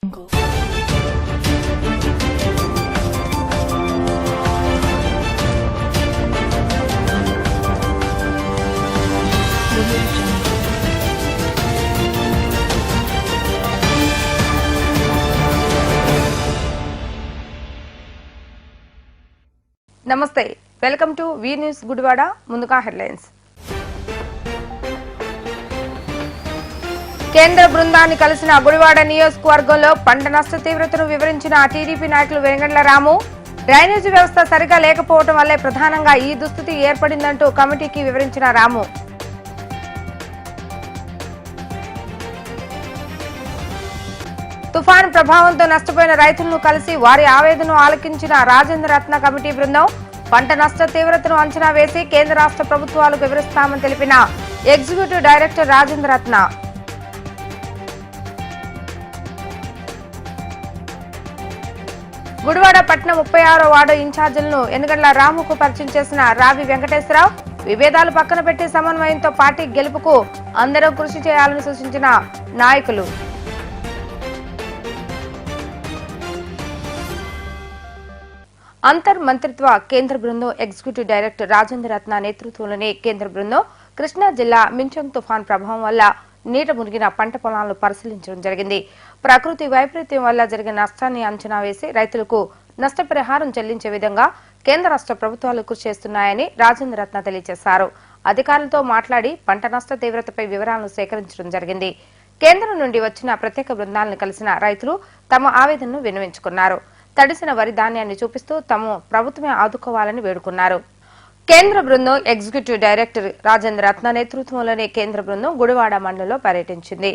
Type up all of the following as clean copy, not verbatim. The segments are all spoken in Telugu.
నమస్తే, welcome to V news Gudivada. ముందుగా హెడ్లైన్స్. కేంద్ర బృందాన్ని కలిసిన గుడివాడ నియోజకవర్గంలో పంట నష్ట తీవ్రతను వివరించిన టీడీపీ నాయకులు వెంగండ్ల రాము. డ్రైనేజీ వ్యవస్థ సరిగా లేకపోవడం వల్లే ప్రధానంగా ఈ దుస్థితి ఏర్పడిందంటూ కమిటీకి వివరించిన రాము. తుఫాను ప్రభావంతో నష్టపోయిన రైతులను కలిసి వారి ఆవేదనను ఆలకించిన రాజేంద్ర రత్న కమిటీ బృందం. పంట నష్ట తీవ్రతను అంచనా వేసి కేంద్ర రాష్ట్ర ప్రభుత్వాలకు వివరిస్తామని తెలిపిన ఎగ్జిక్యూటివ్ డైరెక్టర్ రాజేంద్ర రత్న. గుడివాడ పట్టణం 36వ వార్డు ఇన్ఛార్జీలను ఎన్నిగండ్ల రాముకు పరిచయం చేసిన రావి వెంకటేశ్వరరావు. విభేదాలు పక్కన పెట్టి సమన్వయంతో పార్టీ గెలుపుకు అందరూ కృషి చేయాలని సూచించిన నాయకులు. అంతర్ మంత్రిత్వ కేంద్ర బృందం ఎగ్జిక్యూటివ్ డైరెక్టర్ రాజేంద్ర రత్న నేతృత్వంలోని కేంద్ర బృందం కృష్ణా జిల్లా మించంగ్ తుఫాన్ ప్రభావం వల్ల నీట మునిగిన పంట పొలాలను పరిశీలించడం జరిగింది. ప్రకృతి వైపరీత్యం వల్ల జరిగిన నష్టాన్ని అంచనా వేసి రైతులకు నష్టపరిహారం చెల్లించే విధంగా కేంద్ర రాష్ట్ర ప్రభుత్వాలు కృషి చేస్తున్నాయని రాజేంద్ర రత్న తెలియజేశారు. అధికారులతో మాట్లాడి పంట నష్ట తీవ్రతపై వివరాలను సేకరించడం జరిగింది. కేంద్రం నుండి వచ్చిన ప్రత్యేక బృందాలను కలిసిన రైతులు తమ ఆవేదనను విన్నవించుకున్నారు. తడిసిన వరి ధాన్యాన్ని చూపిస్తూ తాము ప్రభుత్వమే ఆదుకోవాలని వేడుకున్నారు. కేంద్ర బృందం ఎగ్జిక్యూటివ్ డైరెక్టర్ రాజేంద్ర రత్న నేతృత్వంలోని కేంద్ర బృందం గుడివాడ మండలంలో పర్యటించింది.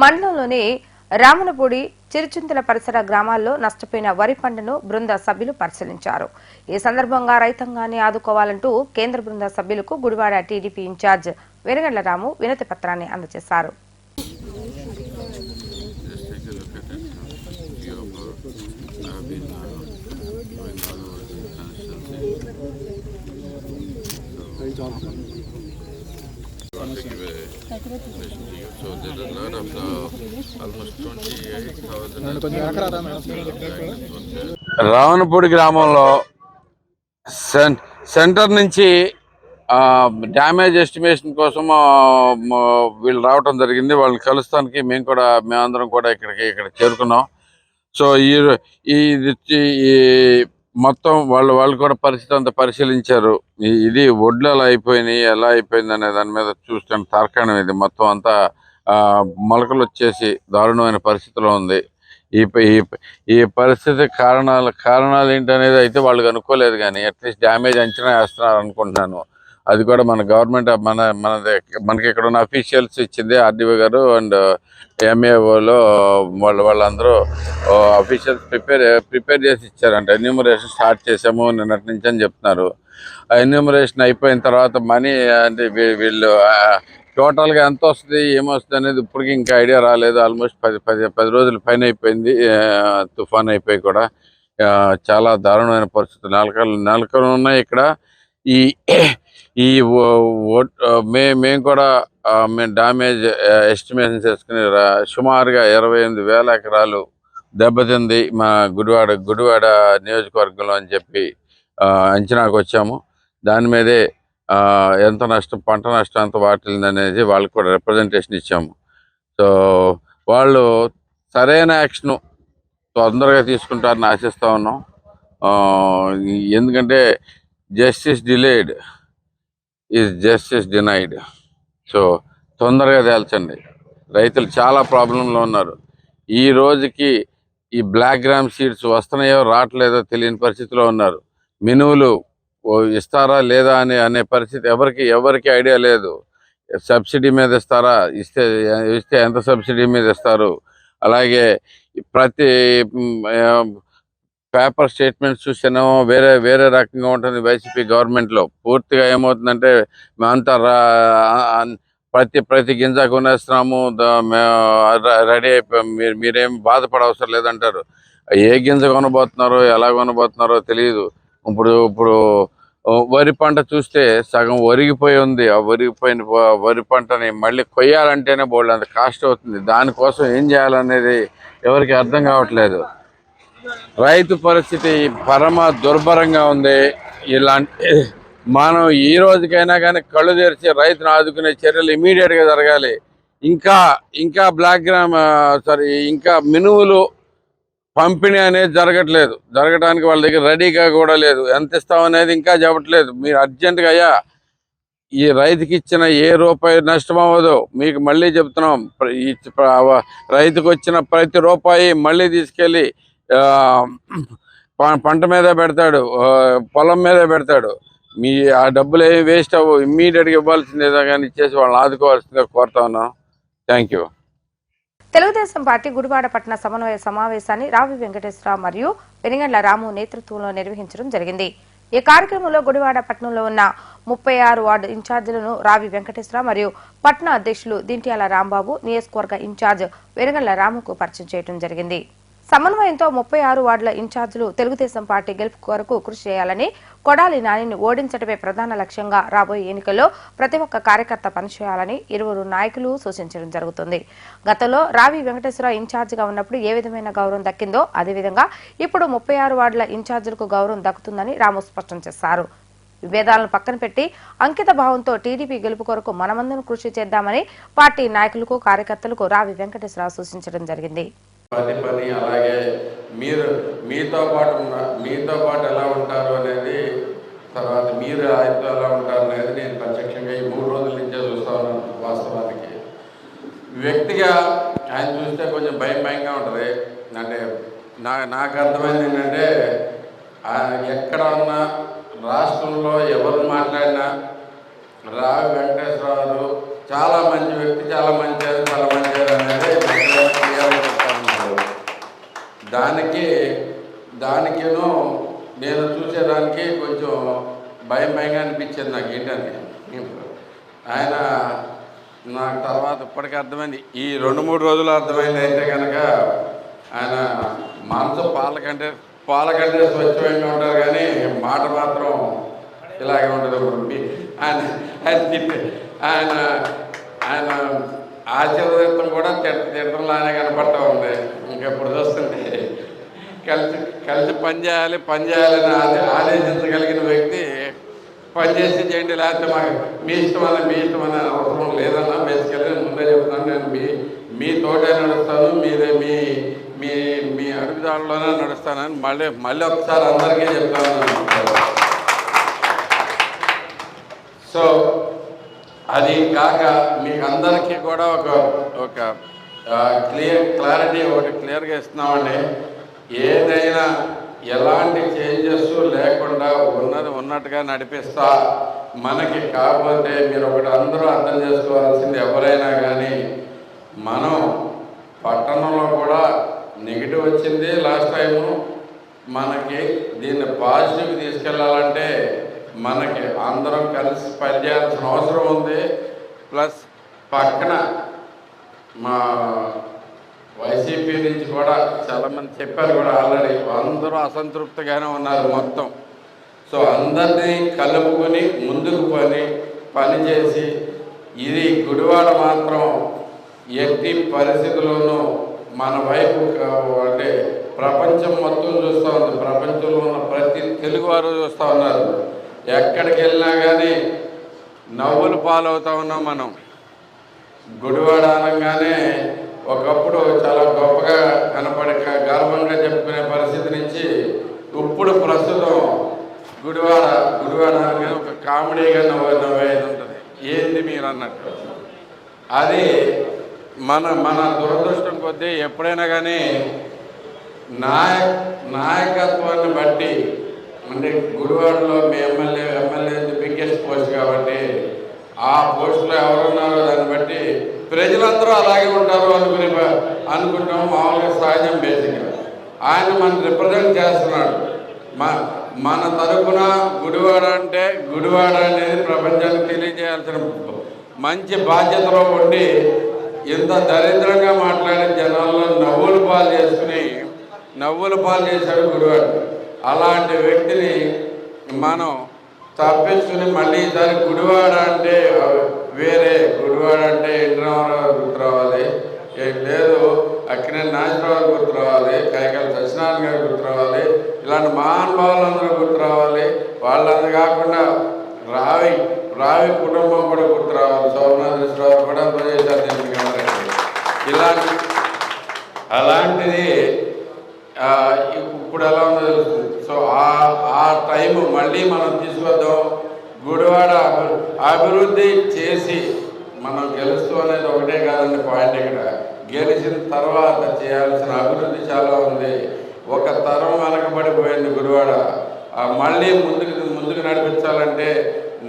మండలంలోని రామనపూడి, చిరుచింతల పరిసర గ్రామాల్లో నష్టపోయిన వరి పంటను బృంద సభ్యులు పరిశీలించారు. ఈ సందర్భంగా రైతాంగాన్ని ఆదుకోవాలంటూ కేంద్ర బృంద సభ్యులకు గుడివాడ టీడీపీ ఇన్ఛార్జ్ వెనుగండ్ల రాము వినతి పత్రాన్ని అందజేశారు. రావణపూడి గ్రామంలో సెంటర్ నుంచి డ్యామేజ్ ఎస్టిమేషన్ కోసం వీళ్ళు రావటం జరిగింది. వాళ్ళని కలుస్తానికి మేమందరం కూడా ఇక్కడ చేరుకున్నాం. సో ఈ మొత్తం వాళ్ళు కూడా పరిస్థితి అంతా పరిశీలించారు. ఇది ఒడ్లు ఎలా అయిపోయింది అనే దాని మీద చూస్తాను తార్కాణం. ఇది మొత్తం అంతా మొలకలు వచ్చేసి దారుణమైన పరిస్థితిలో ఉంది. ఈ పరిస్థితి కారణాలు ఏంటనేది అయితే వాళ్ళు అనుకోలేదు, కానీ అట్లీస్ట్ డ్యామేజ్ అంచనా వేస్తున్నారు అనుకుంటున్నాను. అది కూడా మన గవర్నమెంట్ మనకి ఇక్కడ ఉన్న అఫీషియల్స్ ఇచ్చింది. ఆర్డీఓ గారు అండ్ ఎంఏఓలో వాళ్ళందరూ అఫీషియల్స్ ప్రిపేర్ చేసి ఇచ్చారంట. ఎన్యూమరేషన్ స్టార్ట్ చేసాము నిన్నటి నుంచి అని చెప్తున్నారు. ఆ ఎన్యూమరేషన్ అయిపోయిన తర్వాత మనీ అంటే వీళ్ళు టోటల్గా ఎంత వస్తుంది ఏమొస్తుంది అనేది ఇప్పటికీ ఇంకా ఐడియా రాలేదు. ఆల్మోస్ట్ 10 రోజుల పైన అయిపోయింది. తుఫాన్ అయిపోయి కూడా చాలా దారుణమైన పరిస్థితులు నెలకొలు ఉన్నాయి ఇక్కడ. ఈ మేము కూడా డ్యామేజ్ ఎస్టిమేషన్ చేసుకుని సుమారుగా 28,000 ఎకరాలు దెబ్బతింది మా గుడివాడ నియోజకవర్గంలో అని చెప్పి అంచనాకు వచ్చాము. దాని మీదే ఎంత పంట నష్టం ఎంత వాటిల్ని అనేది వాళ్ళకి కూడా రిప్రజెంటేషన్ ఇచ్చాము. సో వాళ్ళు సరైన యాక్షన్ తొందరగా తీసుకుంటారని ఆశిస్తూ ఉన్నాం. ఎందుకంటే justice delayed is justice denied. So తొందరగా తేల్చండి. రైతులు చాలా ప్రాబ్లంలో ఉన్నారు. ఈ రోజుకి ఈ బ్లాక్ గ్రామ్ సీడ్స్ వస్తున్నాయో రావట్లేదో తెలియని పరిస్థితిలో ఉన్నారు. మినువులు ఇస్తారా లేదా అనే పరిస్థితి ఎవరికి ఐడియా లేదు. సబ్సిడీ మీద ఇస్తారా, ఇస్తే ఎంత సబ్సిడీ మీద ఇస్తారు. అలాగే ప్రతి పేపర్ స్టేట్మెంట్స్ చూస్తేనేమో వేరే రకంగా ఉంటుంది. వైసీపీ గవర్నమెంట్లో పూర్తిగా ఏమవుతుందంటే మేమంతా ప్రతి గింజ కొనేస్తున్నాము, రెడీ అయిపోయాం, మీరేం బాధపడవసరం లేదంటారు. ఏ గింజ కొనబోతున్నారో ఎలా కొనబోతున్నారో తెలియదు. ఇప్పుడు వరి పంట చూస్తే సగం ఒరిగిపోయి ఉంది. ఆ ఒరిగిపోయిన వరి పంటని మళ్ళీ కొయ్యాలంటేనే బోల్డంత కాస్ట్ అవుతుంది. దానికోసం ఏం చేయాలనేది ఎవరికి అర్థం కావట్లేదు. రైతు పరిస్థితి పరమ దుర్భరంగా ఉంది. ఇలాంటి మనం ఈ రోజుకైనా కానీ కళ్ళు తెరిచి రైతును ఆదుకునే చర్యలు ఇమీడియట్గా జరగాలి. ఇంకా ఇంకా బ్లాక్ గ్రామ్ సారీ ఇంకా మినువులు పంపిణీ అనేది జరగట్లేదు. జరగడానికి వాళ్ళ దగ్గర రెడీగా కూడా లేదు. ఎంత ఇస్తామనేది ఇంకా చెప్పట్లేదు. మీరు అర్జెంటుగా అయ్యా ఈ రైతుకి ఇచ్చిన ఏ రూపాయి నష్టం అవ్వదు. మీకు మళ్ళీ చెప్తున్నాం, రైతుకు వచ్చిన ప్రతి రూపాయి మళ్ళీ తీసుకెళ్ళి పంట మీద పెడతాడు, పొలం మీద పెడతాడు. మీ ఆ డబ్బులు ఏమి వేస్ట్ అవ్వవు. ఇమ్మీడియట్గా ఇవ్వాల్సిందేదా కానీ ఇచ్చేసి వాళ్ళని ఆదుకోవాల్సిందిగా కోరుతా ఉన్నాం. Thank you. Telugu Desam party Gudivada పట్టణ సమన్వయ సమావేశాన్ని రావి వెంకటేశ్వరరావు మరియు వెనిగండ్ల రాము నేతృత్వంలో నిర్వహించడం జరిగింది. ఈ కార్యక్రమంలో గుడివాడ పట్టణంలో ఉన్న 36 వార్డు ఇన్ఛార్జీలను రావి వెంకటేశ్వరరావు మరియు పట్టణ అధ్యక్షులు దింట్యాల రాంబాబు, నియోజకవర్గ ఇన్ఛార్జ్ వెనిగండ్ల రాముకు పరిచయం చేయడం జరిగింది. సమన్వయంతో 36 వార్డుల ఇన్ఛార్జీలు తెలుగుదేశం పార్టీ గెలుపు కొరకు కృషి చేయాలని, కొడాలి నానిని ఓడించడమే ప్రధాన లక్ష్యంగా రాబోయే ఎన్నికల్లో ప్రతి ఒక్క కార్యకర్త పనిచేయాలని ఇరువురు నాయకులు సూచించడం జరుగుతుంది. గతంలో రావి వెంకటేశ్వరరావు ఇన్ఛార్జిగా ఉన్నప్పుడు ఏ విధమైన గౌరవం దక్కిందో అదేవిధంగా ఇప్పుడు 36 వార్డుల ఇన్ఛార్జీలకు గౌరవం దక్కుతుందని రాము స్పష్టం చేశారు. విభేదాలను పక్కన పెట్టి అంకిత భావంతో టీడీపీ గెలుపు కొరకు మనమందరం కృషి చేద్దామని పార్టీ నాయకులకు, కార్యకర్తలకు రావి వెంకటేశ్వరరావు సూచించడం జరిగింది. పని అలాగే మీతో పాటు ఎలా ఉంటారు అనేది, తర్వాత మీరు ఆయనతో ఎలా ఉంటారు అనేది నేను ప్రత్యక్షంగా ఈ 3 రోజుల నుంచే చూస్తా ఉన్నాను. వాస్తవానికి వ్యక్తిగా ఆయన చూస్తే కొంచెం భయంగా ఉంటుంది. అంటే నాకు అర్థమైంది ఏంటంటే, ఎక్కడ ఉన్నా రాష్ట్రంలో ఎవరు మాట్లాడినా రావి వెంకటేశ్వరరావు చాలా మంచి వ్యక్తి, చాలా మంచిది అనేది దానికేనో నేను చూసేదానికి కొంచెం భయంగా అనిపించింది నాకు. ఏంటంటే ఆయన నాకు తర్వాత ఇప్పటికీ అర్థమైంది, ఈ 2-3 రోజులు అర్థమైంది. అయితే కనుక ఆయన మనసు పాలకంటే స్వచ్ఛంగా ఉంటారు, కానీ మాట మాత్రం ఇలాగే ఉంటుంది. ఆయన ఆశీర్వదించడం కూడా తిట్టడంలానే కనపడతా ఉంది. ఇంకెప్పుడు చూస్తుంటే కలిసి పనిచేయాలని ఆదేశించగలిగిన వ్యక్తి పనిచేసి చేయండి, లేకపోతే మాకు మీ ఇష్టమని అవసరం లేదన్నా. బేసికల్గా ముందే చెప్తాను, నేను మీతోటే నడుస్తాను, మీ అడుగుదాడులోనే నడుస్తానని మళ్ళీ ఒకసారి అందరికీ చెప్తాను. సో అది కాక మీకు అందరికీ కూడా ఒక క్లారిటీ ఒకటి క్లియర్గా ఇస్తున్నామండి. ఏదైనా ఎలాంటి చేంజెస్ లేకుండా ఉన్నట్టుగా నడిపిస్తా. మనకి కాకపోతే మీరు ఒకటి అందరూ అర్థం చేసుకోవాల్సింది, ఎవరైనా కానీ మనం పట్టణంలో కూడా నెగిటివ్ వచ్చింది లాస్ట్ టైము. మనకి దీన్ని పాజిటివ్ తీసుకెళ్ళాలంటే మనకి అందరం కలిసి పనిచేయాల్సిన అవసరం ఉంది. ప్లస్ పక్కన మా వైసీపీ నుంచి కూడా చాలామంది చెప్పారు కూడా ఆల్రెడీ, అందరూ అసంతృప్తిగానే ఉన్నారు మొత్తం. సో అందరినీ కలుపుకొని ముందుకు పనిచేసి ఇది గుడివాడ మాత్రం ఎట్టి పరిస్థితుల్లోనూ మన వైపు అంటే ప్రపంచం మొత్తం చూస్తూ ఉంది. ప్రపంచంలో ఉన్న ప్రతి తెలుగువారు చూస్తూ ఉన్నారు. ఎక్కడికి వెళ్ళినా కానీ నవ్వులు పాలవుతూ ఉన్నాం మనం. గుడివాడ అనగానే ఒకప్పుడు చాలా గొప్పగా కనపడి గర్వంగా చెప్పుకునే పరిస్థితి నుంచి ఇప్పుడు ప్రస్తుతం గుడివాడ అనగానే ఒక కామెడీగా నవ్వేది ఉంటుంది. ఏంది మీరు అన్నట్టు. అది మన దురదృష్టం కొద్దీ ఎప్పుడైనా కానీ నాయకత్వాన్ని బట్టి, అంటే గుడివాడలో మీ ఎమ్మెల్యే బిగ్గెస్ట్ పోస్ట్ కాబట్టి ఆ పోస్టులో ఎవరున్నారో దాన్ని బట్టి ప్రజలందరూ అలాగే ఉంటారు అనుకుంటాం. మామూలుగా సహజం. బేసిక్గా ఆయన మనం రిప్రజెంట్ చేస్తున్నాడు. మన తరపున గుడివాడ అనేది ప్రపంచానికి తెలియజేయాల్సిన మంచి బాధ్యతలో ఉండి ఇంత దరిద్రంగా మాట్లాడే జనాల్లో నవ్వులు పాలు చేశాడు గుడివాడ. అలాంటి వ్యక్తిని మనం తప్పించుకుని మళ్ళీ ఈసారి గుడివాడ అంటే వేరే, గుడివాడ అంటే ఎన్టీ రామారావు గుర్తు రావాలి, లేదు అక్కినేని నాగేశ్వరరావు గుర్తు రావాలి, కైకాల సత్యనారాయణ గారు గుర్తు రావాలి, ఇలాంటి మహానుభావులందరూ గుర్తు రావాలి. వాళ్ళందరూ కాకుండా రావి కుటుంబం కూడా గుర్తు రావాలి. సోమనాథేశ్వరరావు కూడా పనిచేశారు దీనికి ఇలాంటి అలాంటిది ఇప్పుడు ఎలా ఉందో తెలుస్తుంది. సో ఆ టైం మళ్ళీ మనం తీసుకొద్దాం. గుడివాడ అభివృద్ధి చేసి మనం గెలుస్తూ అనేది ఒకటే కాదండి పాయింట్. ఇక్కడ గెలిచిన తర్వాత చేయాల్సిన అభివృద్ధి చాలా ఉంది. ఒక తరం వెనకబడిపోయింది గుడివాడ. మళ్ళీ ముందుకు నడిపించాలంటే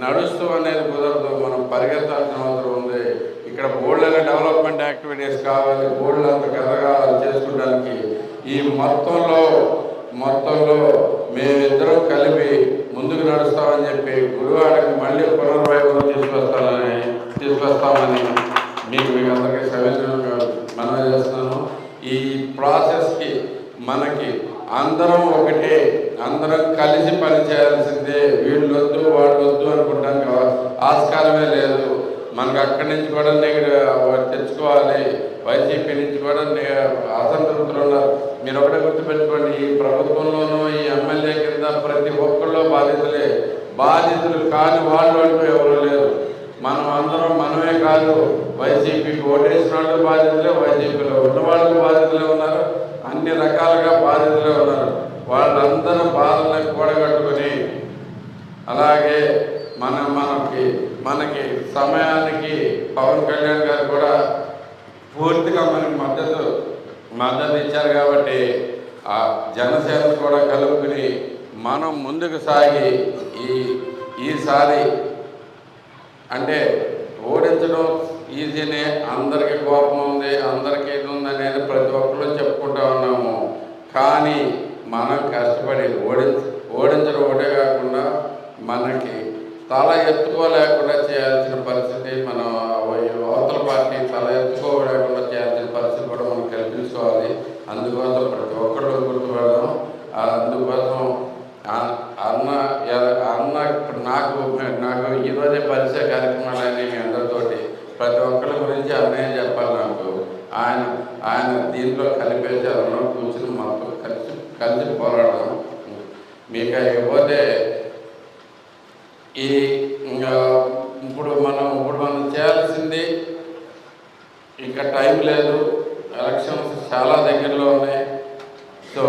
నడుస్తూ అనేది కుదరదు, మనం పరిగెత్తాల్సిన అవసరం ఉంది. ఇక్కడ బోర్డుల డెవలప్మెంట్ యాక్టివిటీస్ కావాలి, బోర్డులు అంత కథగా చేసుకోవడానికి. ఈ మొత్తంలో మేమిద్దరం కలిపి ముందుకు నడుస్తామని చెప్పి గుడివాడకి మళ్ళీ పునర్వైభవం తీసుకొస్తామని మీకు అందరికీ సవినయంగా మనవి చేస్తున్నాను. ఈ ప్రాసెస్కి మనకి అందరం ఒకటే, అందరం కలిసి పనిచేయాల్సిందే. వీళ్ళొద్దు వాళ్ళొద్దు అనుకుంటానికి ఆస్కారమే లేదు. మనకు అక్కడి నుంచి కూడా తెచ్చుకోవాలి. వైసీపీ నుంచి కూడా అసంతృప్తులు ఉన్నారు. మీరు ఒకటే గుర్తుపెట్టుకోండి, ఈ ప్రభుత్వంలోనూ ఈ ఎమ్మెల్యే కింద ప్రతి ఒక్కళ్ళు బాధితులు కాని వాళ్ళు అంటూ ఎవరు లేరు. మనం అందరం మనమే కాదు, వైసీపీకి ఓటేసిన వాళ్ళు బాధితులే, వైసీపీలో ఉన్న వాళ్ళు బాధితులే ఉన్నారు, అన్ని రకాలుగా బాధితులే ఉన్నారు. వాళ్ళందరూ బాధలను కూడగట్టుకుని అలాగే మనకి సమయానికి పవన్ కళ్యాణ్ గారు కూడా పూర్తిగా మనకి మద్దతు ఇచ్చారు. కాబట్టి ఆ జనసేనను కూడా కలుపుకుని మనం ముందుకు సాగి ఈసారి అంటే ఓడించడం ఈజీనే, అందరికీ కోపం ఉంది, అందరికీ ఇది ఉంది అనేది ప్రతి ఒక్కరు చెప్పుకుంటా ఉన్నాము. కానీ మనం కష్టపడి ఓడించడం ఒకటే కాకుండా మనకి తల ఎత్తుకోలేకుండా చేయాల్సిన పరిస్థితి, మనం అవతల పార్టీ తల ఎత్తుకోలేకుండా చేయాల్సిన పరిస్థితి కూడా మనం కల్పించుకోవాలి. అందుకోసం ప్రతి ఒక్కళ్ళు గుర్తుపడదాం. అందుకోసం అన్న నాకు ఈరోజే పరిచయ కార్యక్రమాలన్నీ మీ అందరితోటి ప్రతి ఒక్కరి గురించి అన్నయ్య చెప్పాలి. నాకు ఆయన దీంట్లో కలిపేసి అందరూ కూర్చుని మొత్తం కలిసి పోరాడదాం. మీకు అయిపోతే ఇప్పుడు మనం చేయాల్సింది ఇంకా టైం లేదు, ఎలక్షన్స్ చాలా దగ్గరలో ఉన్నాయి. సో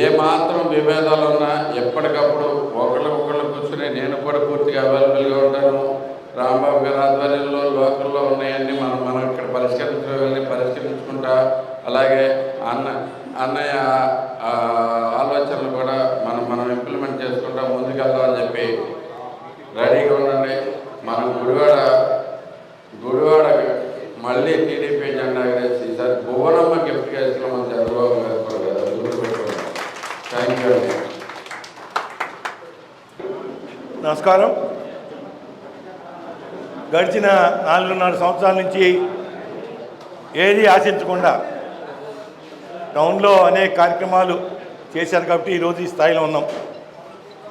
ఏ మాత్రం విభేదాలు ఉన్నా ఎప్పటికప్పుడు ఒకళ్ళకొకళ్ళు కూర్చుని నేను కూడా పూర్తిగా అవైలబుల్గా ఉంటాను. రాంబాబు గారి ఆధ్వర్యంలో లోకల్లో ఉన్నాయన్నీ మనం ఇక్కడ పరిష్కరించుకుంటా, అలాగే అన్నయ్య ఆలోచనలు కూడా మనం ఇంప్లిమెంట్ చేసుకుంటా ముందుకెళ్దామని చెప్పి రెడీగా ఉండండి. మనం గుడివాడ మళ్ళీ టీడీపీ జెండా ఎగరేసి ఈసారి భువనమ్మ గిఫ్ట్గా ఇస్తున్నాం చంద్రబాబు గారు కూడా కదా. థ్యాంక్ యూ అండి. నమస్కారం. గడిచిన 4.5 సంవత్సరాల నుంచి ఏది ఆశించకుండా టౌన్లో అనేక కార్యక్రమాలు చేశారు కాబట్టి ఈరోజు ఈ స్థాయిలో ఉన్నాం.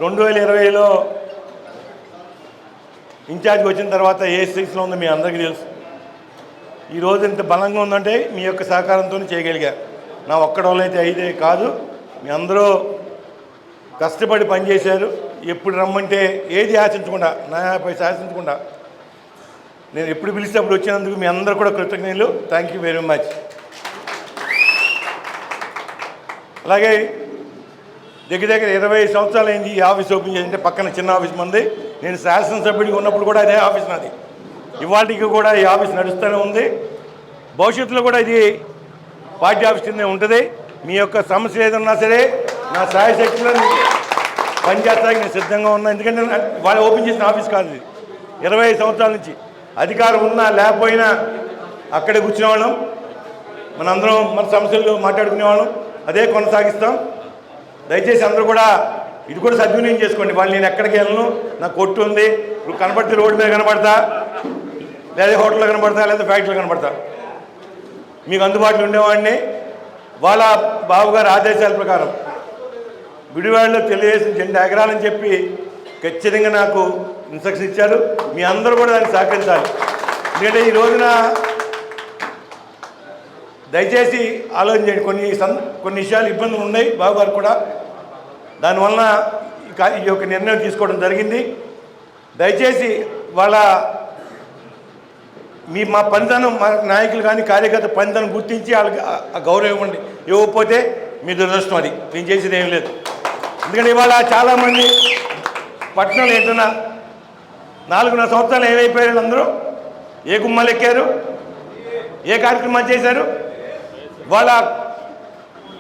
2020లో ఇన్ఛార్జ్ వచ్చిన తర్వాత ఏ స్థితిలో ఉందో మీ అందరికీ తెలుసు. ఈరోజు ఇంత బలంగా ఉందంటే మీ యొక్క సహకారంతో చేయగలిగారు. నా ఒక్కడోళ్ళైతే అయితే కాదు, మీ అందరూ కష్టపడి పనిచేశారు. ఎప్పుడు రమ్మంటే ఏది ఆశించకుండా, నా పైసా ఆశించకుండా నేను ఎప్పుడు పిలిస్తే అప్పుడు వచ్చినందుకు మీ అందరూ కూడా కృతజ్ఞతలు. Thank you very much. అలాగే దగ్గర 20 సంవత్సరాలు అయింది ఈ ఆఫీస్ ఓపెన్ చేసింటే. పక్కన చిన్న ఆఫీస్ మంది, నేను శాసనసభ్యుడిగా ఉన్నప్పుడు కూడా అదే ఆఫీస్ నాది. ఇవాళకి కూడా ఈ ఆఫీస్ నడుస్తూనే ఉంది. భవిష్యత్తులో కూడా ఇది పార్టీ ఆఫీస్ కిందే ఉంటుంది. మీ యొక్క సమస్య ఏదన్నా సరే నా సాయశక్తిలో పనిచేస్తానికి నేను సిద్ధంగా ఉన్నా. ఎందుకంటే వాళ్ళు ఓపెన్ చేసిన ఆఫీస్ కాదు ఇది. 20 సంవత్సరాల నుంచి అధికారం ఉన్నా లేకపోయినా అక్కడే కూర్చునేవాళ్ళం, మనందరం మన సమస్యలు మాట్లాడుకునేవాళ్ళం. అదే కొనసాగిస్తాం. దయచేసి అందరూ కూడా ఇది కూడా సద్వినియోగం చేసుకోండి. వాళ్ళు నేను ఎక్కడికి వెళ్ళను, నాకు కొట్టు ఉంది, ఇప్పుడు కనపడితే రోడ్డు మీద కనపడతా, లేదా హోటల్లో కనపడతా, లేదా ఫ్యాక్టరీలో కనపడతా, మీకు అందుబాటులో ఉండేవాడిని. వాళ్ళ బాబుగారి ఆదేశాల ప్రకారం గుడివాడలో తెలియజేసిన 2 ఎకరాలని చెప్పి ఖచ్చితంగా నాకు ఇన్స్ట్రక్షన్ ఇచ్చారు. మీ అందరూ కూడా దానికి సహకరించాలి. ఎందుకంటే ఈ రోజున దయచేసి ఆలోచించండి, కొన్ని విషయాలు ఇబ్బందులు ఉన్నాయి బాబు గారు కూడా. దానివల్ల ఈ యొక్క నిర్ణయం తీసుకోవడం జరిగింది. దయచేసి మా పనితనం, మా నాయకులు కానీ కార్యకర్త పనితనం గుర్తించి వాళ్ళకి ఆ గౌరవం ఇవ్వండి. ఇవ్వకపోతే మీ దురదృష్టం, అది నేను చేసేది ఏం లేదు. ఎందుకంటే ఇవాళ చాలామంది పట్టణంలో ఏంటన్నా 4.5 సంవత్సరాలు ఏమైపోయారు, అందరూ ఏ గుమ్మాలు ఎక్కారు, ఏ కార్యక్రమాలు చేశారు. వాళ్ళ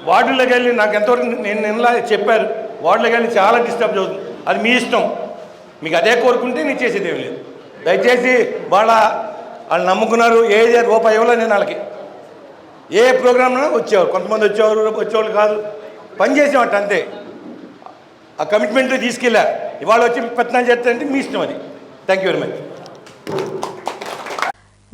వార్డులోకి వెళ్ళి నాకు ఎంతవరకు నేను నిన్నలా చెప్పారు, వార్డులోకి వెళ్ళి చాలా డిస్టర్బ్ అవుతుంది. అది మీ ఇష్టం, మీకు అదే కోరుకుంటే నేను చేసేది ఏమి లేదు. దయచేసి వాళ్ళు నమ్ముకున్నారు. ఏదే రూపాయి ఇవ్వలేదు నేను వాళ్ళకి. ఏ ప్రోగ్రామ్లో వచ్చేవారు, కొంతమంది వచ్చేవాళ్ళు కాదు, పనిచేసేవాట అంతే. ఆ కమిట్మెంట్ తీసుకెళ్ళారు. ఇవాళ వచ్చి పెత్తనం చేస్తారంటే మీ ఇష్టం, అది. Thank you very much.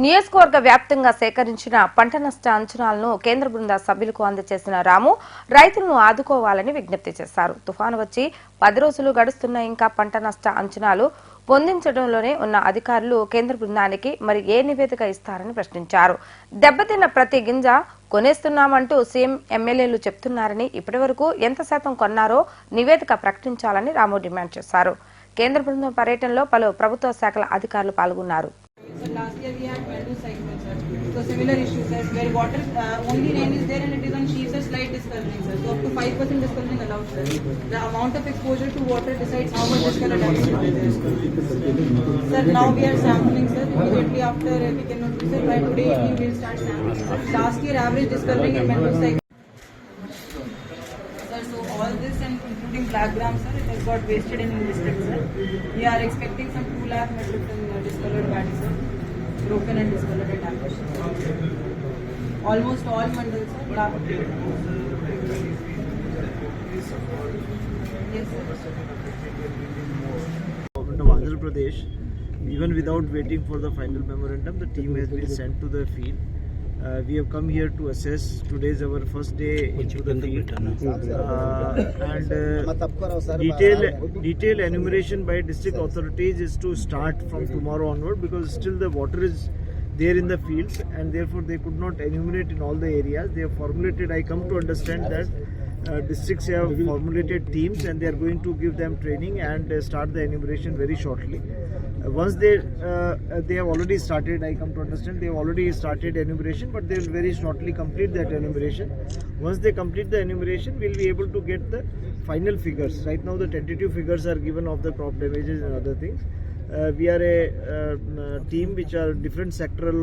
నియోజకవర్గ వ్యాప్తంగా సేకరించిన పంట నష్ట అంచనాలను కేంద్ర బృంద సభ్యులకు అందజేసిన రాము రైతులను ఆదుకోవాలని విజ్ఞప్తి చేశారు. తుఫాను వచ్చి 10 రోజులు గడుస్తున్నా ఇంకా పంట నష్ట అంచనాలు పొందించడంలోనే ఉన్న అధికారులు కేంద్ర బృందానికి మరి ఏ నివేదిక ఇస్తారని ప్రశ్నించారు. దెబ్బతిన్న ప్రతి గింజ కొనేస్తున్నామంటూ సీఎం ఎమ్మెల్యేలు చెప్తున్నారని, ఇప్పటివరకు ఎంత శాతం కొన్నారో నివేదిక ప్రకటించాలని రాము డిమాండ్ చేశారు. కేంద్ర బృందం పర్యటనలో పలు ప్రభుత్వ శాఖల అధికారులు పాల్గొన్నారు. So last year we had Mandu cyclone, sir. So similar issue, sir, where water only rain is there and it is on sheets, sir, slight discoloring, sir. So up to 5% discoloring allowed, sir. The amount of exposure to water decides how much discolor damage is there. Sir, now we are sampling, sir. Immediately after we can notice, sir, by today evening we will start sampling, sir. Last year average discoloring in Mandu cyclone. Sir, so all this and including black gram, sir, it has got wasted in district, sir. We are expecting some 2 lakh metric ton discolored paddy, sir. Broken and discolored and damaged. Almost all mandals, sir. Yes, sir. Government of Andhra Pradesh, even without waiting for the final memorandum, the team has been sent to the field. We have come here to assess. Today is our first day into the field, and detailed enumeration by district authorities is to start from tomorrow onward, because still the water is there in the fields and therefore they could not enumerate in all the areas. They have formulated, I come to understand that districts have formulated teams and they are going to give them training and start the enumeration very shortly. Once they have already started, I come to understand they have already started enumeration, but they will very shortly complete that enumeration. Once they complete the enumeration, we will be able to get the final figures. Right now the tentative figures are given of the crop damages and other things. We are a team which are different sectoral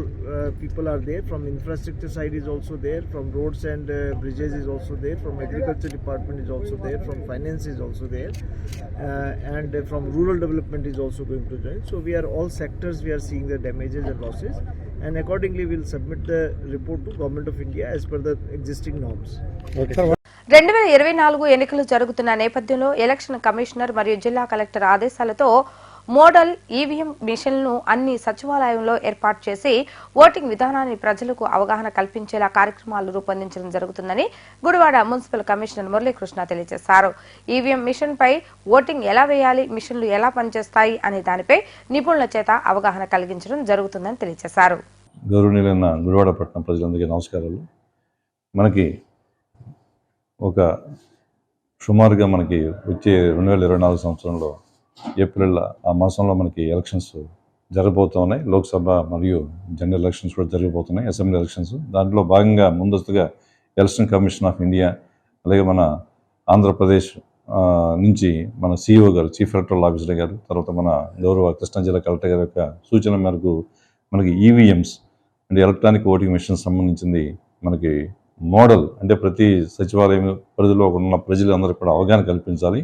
people are there. From infrastructure side is also there, from roads and bridges is also there, from agriculture department is also there, from finance is also there, and from rural development is also going to join. So we are all sectors, we are seeing the damages and losses, and accordingly we will submit the report to Government of India as per the existing norms. 2024 ఎన్నికలు జరుగుతున్న నేపథ్యంలో ఎలక్షన్ కమిషనర్ మరియు జిల్లా కలెక్టర్ ఆదేశాలతో మోడల్ ఈవీఎం మిషన్లను అన్ని సచివాలయంలో ఏర్పాటు చేసి ఓటింగ్ విధానాన్ని ప్రజలకు అవగాహన కల్పించేలా కార్యక్రమాలు రూపొందించడం జరుగుతుందని గుడివాడ మున్సిపల్ కమిషనర్ మురళీకృష్ణ తెలియజేశారు. ఈవీఎం మిషన్ పై ఓటింగ్ ఎలా వేయాలి, మిషన్లు ఎలా పనిచేస్తాయి అనే దానిపై నిపుణుల చేత అవగాహన కలిగించడం జరుగుతుందని తెలియజేశారు. గౌరవనీయులైన గుడివాడ పట్టణ ప్రజలందరికీ నమస్కారాలు. మనకి ఒక సుమారుగా మనకి వచ్చే 2024 సంవత్సరంలో ఏప్రిల్ ఆ మాసంలో మనకి ఎలక్షన్స్ జరగబోతున్నాయి. లోక్సభ మరియు జనరల్ ఎలక్షన్స్ కూడా జరగబోతున్నాయి, అసెంబ్లీ ఎలక్షన్స్. దాంట్లో భాగంగా ముందస్తుగా ఎలక్షన్ కమిషన్ ఆఫ్ ఇండియా అలాగే మన ఆంధ్రప్రదేశ్ నుంచి మన సిఇఓ గారు, చీఫ్ ఎలక్టరల్ ఆఫీసర్ గారు, తర్వాత మన గౌరవ కృష్ణా జిల్లా కలెక్టర్ గారి యొక్క సూచన మేరకు మనకి ఈవీఎంస్ అంటే ఎలక్ట్రానిక్ ఓటింగ్ మిషన్ సంబంధించింది మనకి మోడల్ అంటే ప్రతి సచివాలయం పరిధిలో ఉన్న ప్రజలందరూ కూడా అవగాహన కల్పించాలి.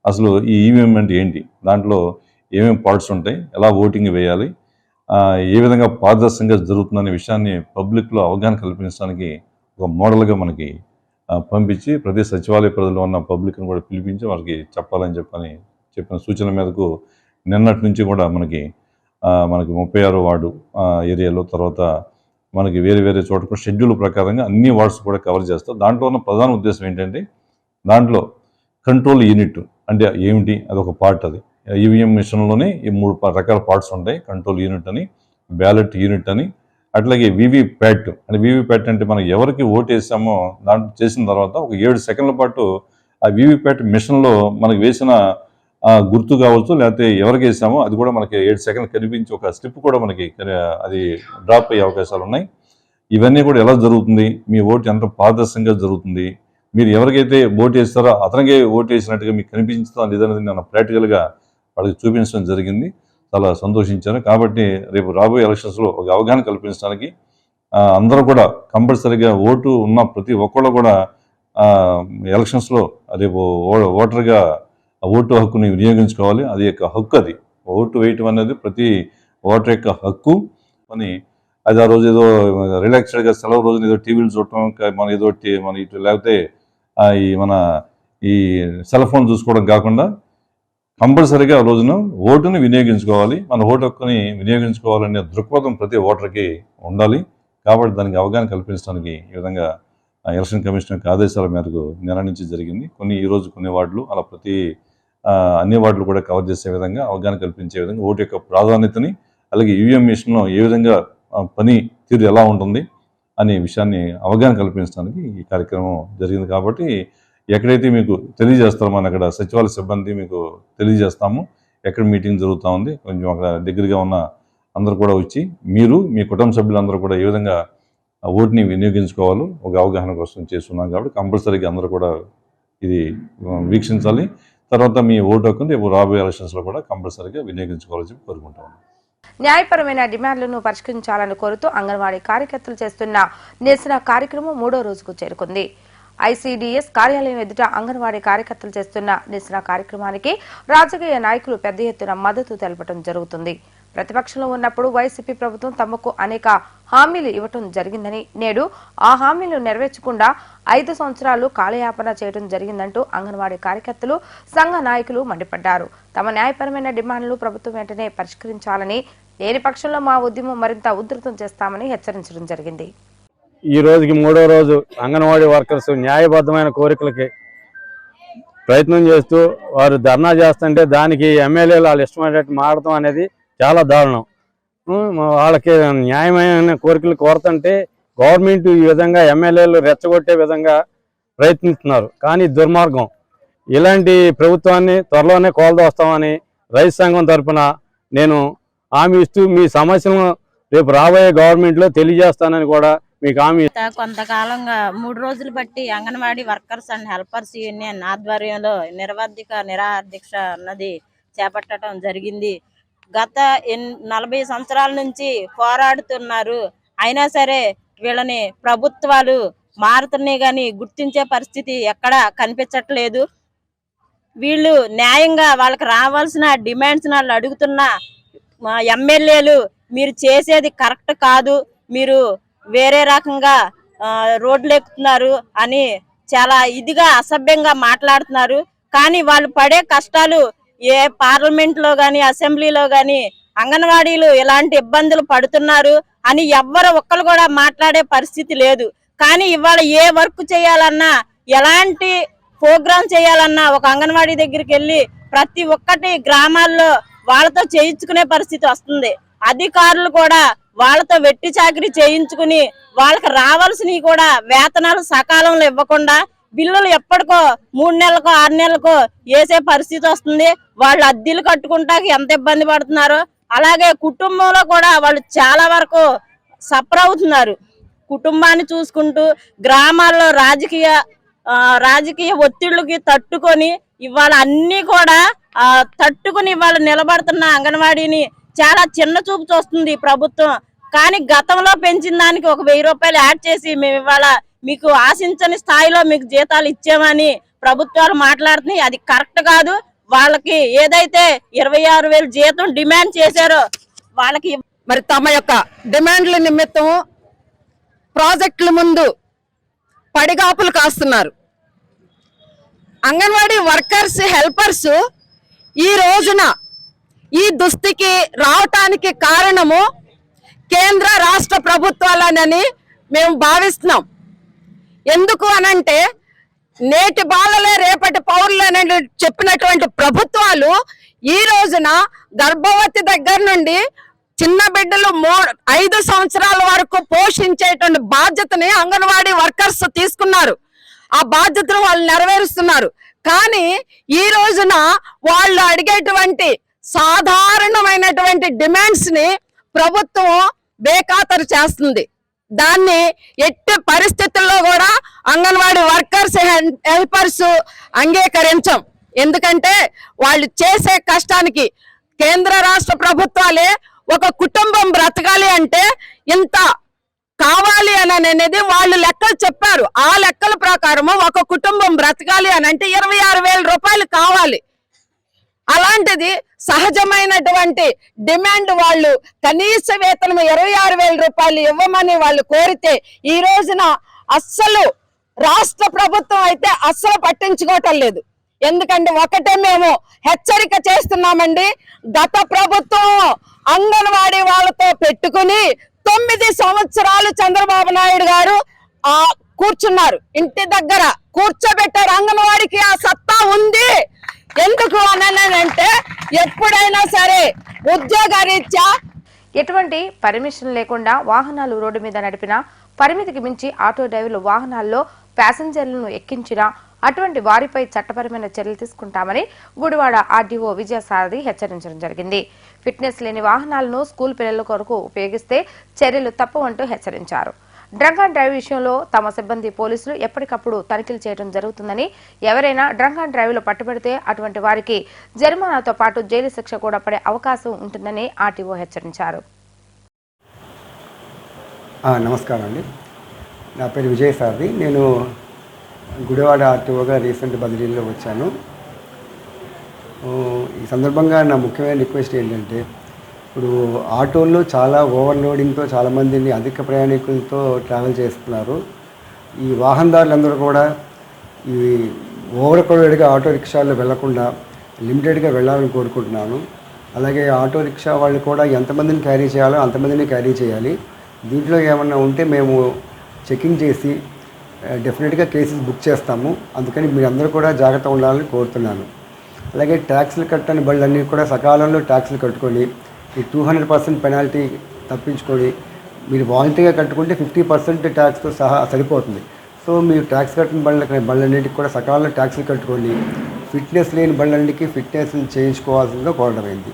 అసలు ఈ ఈవీఎం అంటే ఏంటి, దాంట్లో ఏమేమి పార్ట్స్ ఉంటాయి, ఎలా ఓటింగ్ వేయాలి, ఏ విధంగా పారదర్శకంగా జరుగుతుందనే విషయాన్ని పబ్లిక్లో అవగాహన కల్పించడానికి ఒక మోడల్గా మనకి పంపించి ప్రతి సచివాలయ పరిధిలో ఉన్న పబ్లిక్ని కూడా పిలిపించి వాళ్ళకి చెప్పాలని చెప్పిన సూచన మేరకు నిన్నటి నుంచి కూడా మనకి 36 వార్డు ఏరియాలో, తర్వాత మనకి వేరే వేరే చోట కూడా షెడ్యూల్ ప్రకారంగా అన్ని వార్డ్స్ కూడా కవర్ చేస్తాం. దాంట్లో ఉన్న ప్రధాన ఉద్దేశం ఏంటంటే దాంట్లో కంట్రోల్ యూనిట్ అంటే ఏమిటి, అదొక పార్ట్. అది ఈవీఎం మిషన్లోనే ఈ 3 రకాల పార్ట్స్ ఉంటాయి. కంట్రోల్ యూనిట్ అని, బ్యాలెట్ యూనిట్ అని, అట్లాగే వీవీప్యాట్ అంటే వీవీప్యాట్ అంటే మనం ఎవరికి ఓటు వేసామో దాంట్లో చేసిన తర్వాత ఒక 7 సెకండ్ల పాటు ఆ వీవీప్యాట్ మిషన్లో మనకి వేసిన గుర్తు కావచ్చు, లేకపోతే ఎవరికి వేసామో అది కూడా మనకి 7 సెకండ్లు కనిపించి ఒక స్లిప్ కూడా మనకి అది డ్రాప్ అయ్యే అవకాశాలు ఉన్నాయి. ఇవన్నీ కూడా ఎలా జరుగుతుంది, మీ ఓటు ఎంత పారదర్శకంగా జరుగుతుంది, మీరు ఎవరికైతే ఓటు వేస్తారో అతనికే ఓటు వేసినట్టుగా మీకు కనిపించుతా లేదనేది నేను ప్రాక్టికల్గా వాళ్ళకి చూపించడం జరిగింది. చాలా సంతోషించాను. కాబట్టి రేపు రాబోయే ఎలక్షన్స్లో ఒక అవగాహన కల్పించడానికి అందరూ కూడా కంపల్సరీగా ఓటు ఉన్న ప్రతి ఒక్కళ్ళు కూడా ఎలక్షన్స్లో రేపు ఓటర్గా ఓటు హక్కుని వినియోగించుకోవాలి. అది యొక్క హక్కు, అది ఓటు వేయటం అనేది ప్రతి ఓటర్ యొక్క హక్కు అని. అది ఆ రోజు ఏదో రిలాక్స్డ్గా సెలవు రోజున ఏదో టీవీలు చూడటం, మన ఏదో మన ఇటు లేకపోతే ఈ సెల్ ఫోన్ చూసుకోవడం కాకుండా కంపల్సరీగా ఆ రోజున ఓటుని వినియోగించుకోవాలి. మన ఓటు హక్కుని వినియోగించుకోవాలనే దృక్పథం ప్రతి ఓటర్కి ఉండాలి. కాబట్టి దానికి అవగాహన కల్పించడానికి ఈ విధంగా ఎలక్షన్ కమిషన్ యొక్క ఆదేశాల మేరకు నిర్ణయించి జరిగింది. ఈరోజు కొన్ని వార్డులు అలా ప్రతి అన్ని వార్డులు కూడా కవర్ చేసే విధంగా అవగాహన కల్పించే విధంగా ఓటు యొక్క ప్రాధాన్యతని, అలాగే ఈవీఎం మిషన్లో ఏ విధంగా పని తీరు ఎలా ఉంటుంది అనే విషయాన్ని అవగాహన కల్పించడానికి ఈ కార్యక్రమం జరిగింది. కాబట్టి ఎక్కడైతే మీకు తెలియజేస్తారో మనం అక్కడ సచివాలయ సిబ్బంది మీకు తెలియజేస్తాము ఎక్కడ మీటింగ్ జరుగుతూ ఉంది. కొంచెం అక్కడ దగ్గరగా ఉన్న అందరూ కూడా వచ్చి మీరు మీ కుటుంబ సభ్యులందరూ కూడా ఏ విధంగా ఓటుని వినియోగించుకోవాలో ఒక అవగాహన కోసం చేస్తున్నాం. కాబట్టి కంపల్సరీగా అందరూ కూడా ఇది వీక్షించాలి. తర్వాత మీ ఓటు హక్కుని రేపు రాబోయే ఎలక్షన్స్లో కూడా కంపల్సరీగా వినియోగించుకోవాలని చెప్పి కోరుకుంటాము. న్యాయపరమైన డిమాండ్లను పరిష్కరించాలని కోరుతూ అంగన్వాడీ కార్యకర్తలు చేస్తున్న నిరసన కార్యక్రమం 3వ రోజుకు చేరుకుంది. ఐసీడీఎస్ కార్యాలయం ఎదుట అంగన్వాడీ కార్యకర్తలు చేస్తున్న నిరసన కార్యక్రమానికి రాజకీయ నాయకులు పెద్ద ఎత్తున మద్దతు తెలపడం జరుగుతుంది. ప్రతిపక్షంలో ఉన్నప్పుడు వైసీపీ ప్రభుత్వం తమకు అనేక హామీలు ఇవ్వటం జరిగిందని, నేడు ఆ హామీలు నెరవేర్చకుండా 5 సంవత్సరాలు కాలయాపన చేయడం జరిగిందంటూ అంగన్వాడీ కార్యకర్తలు, సంఘ నాయకులు మండిపడ్డారు. తమ న్యాయపరమైన డిమాండ్లు ప్రభుత్వం వెంటనే పరిష్కరించాలని, లేని పక్షంలో మా ఉద్యమం మరింత ఉధృతం చేస్తామని హెచ్చరించడం జరిగింది. ఈ రోజుకి 3వ రోజు అంగన్వాడీ వర్కర్స్ న్యాయబద్ధమైన కోరికలకి ప్రయత్నం చేస్తూ వారు ధర్నా చేస్తుంటే దానికి ఎమ్మెల్యేలు వాళ్ళు ఇష్టమైనట్టు మారడం అనేది చాలా దారుణం. వాళ్ళకి న్యాయమైన కోరికలు కోరుతుంటే గవర్నమెంట్ ఈ విధంగా ఎమ్మెల్యేలు రెచ్చగొట్టే విధంగా ప్రయత్నిస్తున్నారు. కానీ దుర్మార్గం. ఇలాంటి ప్రభుత్వాన్ని త్వరలోనే కోల్దోస్తామని రైతు సంఘం తరఫున నేను హామీ ఇస్తూ మీ సమస్యలను రేపు రాబోయే గవర్నమెంట్లో తెలియజేస్తానని కూడా మీకు హామీ. కొంతకాలంగా 3 రోజులు బట్టి anganwadi workers and helpers union ఆధ్వర్యంలో నిరాహార దీక్ష అన్నది చేపట్టడం జరిగింది. గత 40 సంవత్సరాల నుంచి పోరాడుతున్నారు. అయినా సరే వీళ్ళని ప్రభుత్వాలు మారుతున్నాయి కానీ గుర్తించే పరిస్థితి ఎక్కడా కనిపించట్లేదు. వీళ్ళు న్యాయంగా వాళ్ళకి రావాల్సిన డిమాండ్స్ వాళ్ళు అడుగుతున్న ఎమ్మెల్యేలు మీరు చేసేది కరెక్ట్ కాదు, మీరు వేరే రకంగా రోడ్లు ఎక్కుతున్నారు అని చాలా ఇదిగా అసభ్యంగా మాట్లాడుతున్నారు. కానీ వాళ్ళు పడే కష్టాలు ఏ పార్లమెంట్ లో గాని అసెంబ్లీలో గాని అంగన్వాడీలు ఎలాంటి ఇబ్బందులు పడుతున్నారు అని ఒక్కరు కూడా మాట్లాడే పరిస్థితి లేదు. కానీ ఇవాళ ఏ వర్క్ చేయాలన్నా, ఎలాంటి ప్రోగ్రామ్ చేయాలన్నా ఒక అంగన్వాడీ దగ్గరికి వెళ్ళి ప్రతి ఒక్కటి గ్రామాల్లో వాళ్ళతో చేయించుకునే పరిస్థితి వస్తుంది. అధికారులు కూడా వాళ్ళతో వెట్టి చాకరీ చేయించుకుని వాళ్ళకి రావాల్సినవి కూడా వేతనాలు సకాలంలో ఇవ్వకుండా బిల్లులు ఎప్పటికో 3 నెలలకో 6 నెలలకో వేసే పరిస్థితి వస్తుంది. వాళ్ళు అద్దెలు కట్టుకుంటాకి ఎంత ఇబ్బంది పడుతున్నారో అలాగే కుటుంబంలో కూడా వాళ్ళు చాలా వరకు సఫర్ అవుతున్నారు. కుటుంబాన్ని చూసుకుంటూ గ్రామాల్లో రాజకీయ ఒత్తిళ్ళకి తట్టుకొని ఇవాళ అన్ని కూడా తట్టుకుని ఇవాళ నిలబడుతున్న అంగన్వాడీని చాలా చిన్న చూపు చూస్తుంది ప్రభుత్వం. కానీ గతంలో పెంచిన దానికి ఒక 1000 రూపాయలు యాడ్ చేసి మేము ఇవాళ మీకు ఆశించని స్థాయిలో మీకు జీతాలు ఇచ్చామని ప్రభుత్వాలు మాట్లాడుతున్నాయి. అది కరెక్ట్ కాదు. వాళ్ళకి ఏదైతే 26,000 జీతం డిమాండ్ చేశారో వాళ్ళకి మరి తమ యొక్క డిమాండ్ల నిమిత్తం ప్రాజెక్టుల ముందు పడిగాపులు కాస్తున్నారు. అంగన్వాడీ వర్కర్స్ హెల్పర్స్ ఈ రోజున ఈ దుస్థితికి రావటానికి కారణము కేంద్ర రాష్ట్ర ప్రభుత్వాలనని మేము భావిస్తున్నాం. ఎందుకు అనంటే నేటి బాలలే రేపటి పౌరులు అని చెప్పినటువంటి ప్రభుత్వాలు ఈ రోజున గర్భవతి దగ్గర నుండి చిన్న బిడ్డలు 5 సంవత్సరాల వరకు పోషించేటువంటి బాధ్యతని అంగన్వాడీ వర్కర్స్ తీసుకున్నారు. ఆ బాధ్యతను వాళ్ళు నెరవేరుస్తున్నారు. కానీ ఈ రోజున వాళ్ళు అడిగేటువంటి సాధారణమైనటువంటి డిమాండ్స్ ని ప్రభుత్వం బేఖాతరు చేస్తుంది. దాన్ని ఎట్టి పరిస్థితుల్లో కూడా అంగన్వాడీ వర్కర్స్ హెల్పర్స్ అంగీకరించం. ఎందుకంటే వాళ్ళు చేసే కష్టానికి కేంద్ర రాష్ట్ర ప్రభుత్వాలే ఒక కుటుంబం బ్రతకాలి అంటే ఇంత కావాలి అని అనేది వాళ్ళు లెక్కలు చెప్పారు. ఆ లెక్కల ప్రకారము ఒక కుటుంబం బ్రతకాలి అని అంటే 26,000 రూపాయలు కావాలి. అలాంటిది సహజమైనటువంటి డిమాండ్ వాళ్ళు కనీస వేతనం 26,000 రూపాయలు ఇవ్వమని వాళ్ళు కోరితే ఈ రోజున అస్సలు రాష్ట్ర ప్రభుత్వం అయితే అస్సలు పట్టించుకోవటం లేదు. ఎందుకంటే ఒకటే మేము హెచ్చరిక చేస్తున్నామండి, గత ప్రభుత్వం అంగన్వాడీ వాళ్ళతో పెట్టుకుని 9 సంవత్సరాలు చంద్రబాబు నాయుడు గారు కూర్చున్నారు. ఇంటి దగ్గర కూర్చోబెట్టారు. అంగన్వాడికి ఆ సత్తా ఉంది. ఎందుకు అనంటే ఎప్పుడైనా సరే ఉద్యోగరీత్యా ఎటువంటి పర్మిషన్ లేకుండా వాహనాలు రోడ్డు మీద నడిపినా, పరిమితికి మించి ఆటో డ్రైవర్లు వాహనాల్లో ప్యాసింజర్లను ఎక్కించినా అటువంటి వారిపై చట్టపరమైన చర్యలు తీసుకుంటామని గుడివాడ ఆర్డీఓ విజయసారథి హెచ్చరించడం జరిగింది. ఫిట్నెస్ లేని వాహనాలను స్కూల్ పిల్లల కొరకు ఉపయోగిస్తే చర్యలు తప్పవంటూ హెచ్చరించారు. డ్రంక్ అండ్ డ్రైవ్ విషయంలో తమ సిబ్బంది పోలీసులు ఎప్పటికప్పుడు తనిఖీలు చేయడం జరుగుతుందని, ఎవరైనా డ్రంక్ అండ్ డ్రైవ్ లో పట్టుబడితే అటువంటి వారికి జరిమానాతో పాటు జైలు శిక్ష కూడా పడే అవకాశం ఉంటుందని ఆర్టీఓ హెచ్చరించారు. నమస్కారం అండి, నా పేరు విజయసారథి. నేను గుడివాడ ఆర్టీఓగా రీసెంట్ బదిలీలో వచ్చాను. ఈ సందర్భంగా నా ముఖ్యమైన రిక్వెస్ట్ ఏంటంటే, ఇప్పుడు ఆటోల్లో చాలా ఓవర్లోడింగ్తో చాలామందిని అధిక ప్రయాణికులతో ట్రావెల్ చేస్తున్నారు. ఈ వాహనదారులందరూ కూడా ఈ ఓవర్ క్రౌడెడ్గా ఆటో రిక్షాల్లో వెళ్లకుండా లిమిటెడ్గా వెళ్ళాలని కోరుకుంటున్నాను. అలాగే ఆటో రిక్షా వాళ్ళు కూడా ఎంతమందిని క్యారీ చేయాలో అంతమందిని క్యారీ చేయాలి. దీంట్లో ఏమన్నా ఉంటే మేము చెకింగ్ చేసి డెఫినెట్గా కేసెస్ బుక్ చేస్తాము. అందుకని మీరందరూ కూడా జాగ్రత్త ఉండాలని కోరుతున్నాను. అలాగే ట్యాక్స్లు కట్టని బళ్ళన్నీ కూడా సకాలంలో ట్యాక్స్లు కట్టుకొని ఈ 200% పెనాల్టీ తప్పించుకొని మీరు వాలంటీర్గా కట్టుకుంటే 50% ట్యాక్స్తో సహా సరిపోతుంది. సో మీరు ట్యాక్స్ కట్టిన బళ్ళన్నింటికి కూడా సకాలంలో ట్యాక్స్లు కట్టుకొని ఫిట్నెస్ లేని బళ్ళన్నింటికి ఫిట్నెస్ చేయించుకోవాల్సిందిగా కోరడమైంది.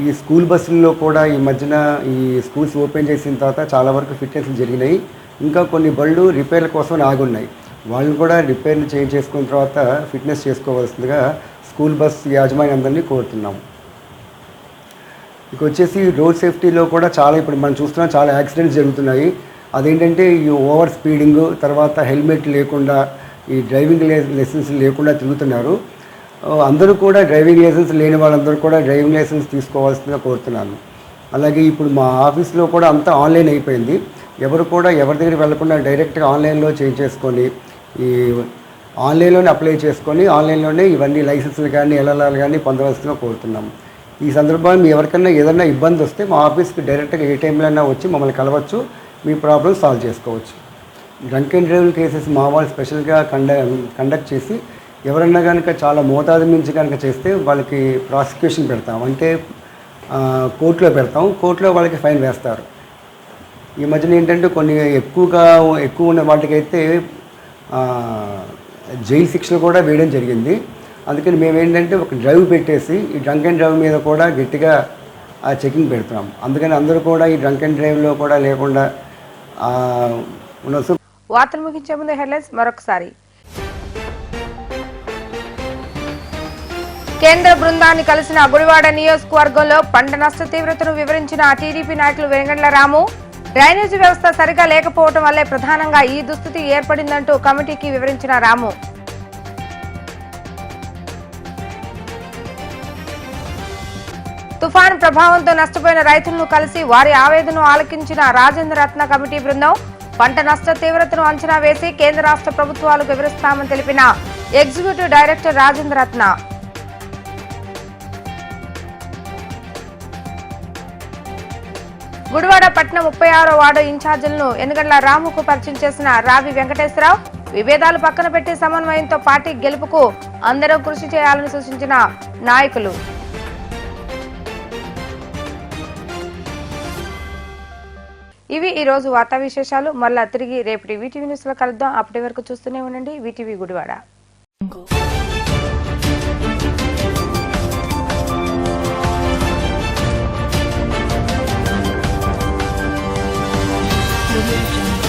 ఈ స్కూల్ బస్సుల్లో కూడా ఈ మధ్యన ఈ స్కూల్స్ ఓపెన్ చేసిన తర్వాత చాలా వరకు ఫిట్నెస్లు జరిగినాయి. ఇంకా కొన్ని బళ్ళు రిపేర్ల కోసం ఆగున్నాయి. వాళ్ళని కూడా రిపేర్లు చేసుకున్న తర్వాత ఫిట్నెస్ చేసుకోవాల్సిందిగా స్కూల్ బస్ యాజమాన్యం అందరినీ కోరుతున్నాము. ఇక వచ్చేసి రోడ్ సేఫ్టీలో కూడా చాలా ఇప్పుడు మనం చూస్తున్నాం, చాలా యాక్సిడెంట్స్ జరుగుతున్నాయి. అదేంటంటే ఈ ఓవర్ స్పీడింగ్, తర్వాత హెల్మెట్ లేకుండా ఈ డ్రైవింగ్ లైసెన్స్ లేకుండా తిరుగుతున్నారు. అందరూ కూడా డ్రైవింగ్ లైసెన్స్ లేని వాళ్ళందరూ కూడా డ్రైవింగ్ లైసెన్స్ తీసుకోవాల్సిందిగా కోరుతున్నాను. అలాగే ఇప్పుడు మా ఆఫీస్లో కూడా అంతా ఆన్లైన్ అయిపోయింది. ఎవరు కూడా ఎవరి దగ్గరికి వెళ్లకుండా డైరెక్ట్గా ఆన్లైన్లో చేసుకొని ఈ ఆన్లైన్లోనే అప్లై చేసుకొని ఆన్లైన్లోనే ఇవన్నీ లైసెన్సులు కానీ ఎల్ఎల్ఆర్లు కానీ పొందవలసిందిగా కోరుతున్నాము. ఈ సందర్భంగా ఎవరికైనా ఏదైనా ఇబ్బంది వస్తే మా ఆఫీస్కి డైరెక్ట్గా ఏ టైంలో అయినా వచ్చి మమ్మల్ని కలవచ్చు, మీ ప్రాబ్లమ్ సాల్వ్ చేసుకోవచ్చు. డ్రంక్ అండ్ డ్రైవ్ కేసెస్ మా వాళ్ళు స్పెషల్గా కండక్ట్ చేసి ఎవరన్నా కనుక చాలా మోతాదు మించి కనుక చేస్తే వాళ్ళకి ప్రాసిక్యూషన్ పెడతాం, అంటే కోర్టులో పెడతాం. కోర్టులో వాళ్ళకి ఫైన్ వేస్తారు. ఈ మధ్యన ఏంటంటే కొన్ని ఎక్కువ ఉన్న వాటికైతే జైలు శిక్షలు కూడా వేయడం జరిగింది. అందుకని మేము ఏంటంటే ఒక డ్రైవ్ పెట్టేసి ఈ డ్రంక్ అండ్ డ్రైవ్ మీద కూడా గట్టిగా చెకింగ్ పెడుతున్నాం. అందుకని అందరూ కూడా ఈ డ్రంక్ అండ్ డ్రైవ్లో కూడా లేకుండా ఉన్న. వార్తలు ముగించే ముందు హెడ్లైన్స్ మరొకసారి. కేంద్ర బృందాన్ని కలిసిన గుడివాడ నియోజకవర్గంలో పంట నష్ట తీవ్రతను వివరించిన టీడీపీ నాయకులు వెంగండ్ల రాము. డ్రైనేజీ వ్యవస్థ సరిగా లేకపోవడం వల్లే ప్రధానంగా ఈ దుస్థితి ఏర్పడిందంటూ కమిటీకి వివరించిన రాము. తుఫాను ప్రభావంతో నష్టపోయిన రైతులను కలిసి వారి ఆవేదనను ఆలకించిన రాజేంద్ర రత్న కమిటీ బృందం. పంట నష్ట తీవ్రతను అంచనా వేసి కేంద్ర రాష్ట్ర ప్రభుత్వాలకు వివరిస్తామని తెలిపిన ఎగ్జిక్యూటివ్ డైరెక్టర్ రాజేంద్ర రత్న. గుడివాడ పట్టణం 36వ వార్డు ఇన్ఛార్జీలను ఎన్నిగండ్ల రాముకు పరిచయం చేసిన రావి వెంకటేశ్వరరావు. విభేదాలు పక్కన పెట్టి సమన్వయంతో పార్టీ గెలుపుకు అందరూ కృషి చేయాలని సూచించిన నాయకులు. ఇవి ఈ రోజు వార్తా విశేషాలు. మళ్ళా తిరిగి రేపటి వీటీవీ న్యూస్ లో కలుద్దాం. అప్పటి వరకు చూస్తూనే ఉండండి వీటీవీ గుడివాడ. Audio Jungle.